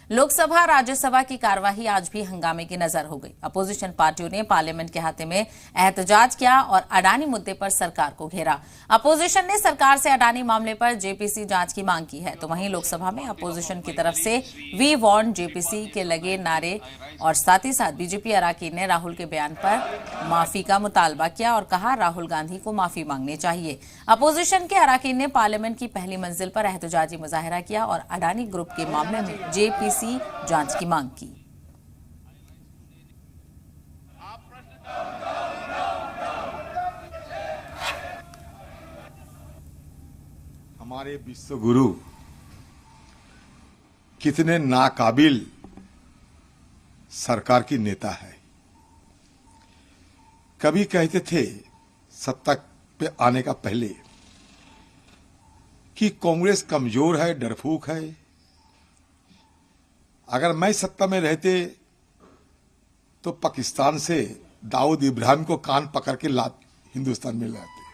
लोकसभा राज्यसभा की कार्यवाही आज भी हंगामे की नजर हो गई। अपोजिशन पार्टियों ने पार्लियामेंट के हाथे में एहतजाज किया और अडानी मुद्दे पर सरकार को घेरा। अपोजिशन ने सरकार से अडानी मामले पर जेपीसी जांच की मांग की है, तो वहीं लोकसभा में अपोजिशन की तरफ से वी वांट जेपीसी के लगे नारे और साथ ही साथ बीजेपी अराकीन ने राहुल के बयान पर माफी का मुतालबा किया और कहा राहुल गांधी को माफी मांगनी चाहिए। अपोजिशन के अराकीन ने पार्लियामेंट की पहली मंजिल पर एहतजाजी मुजाहिरा किया और अडानी ग्रुप के मामले में जेपीसी जांच की मांग की। हमारे विश्व गुरु कितने नाकाबिल सरकार की नेता है। कभी कहते थे सत्ता पे आने का पहले कि कांग्रेस कमजोर है, डरफूक है। अगर मैं सत्ता में रहते तो पाकिस्तान से दाऊद इब्राहिम को कान पकड़ के हिंदुस्तान में लाते।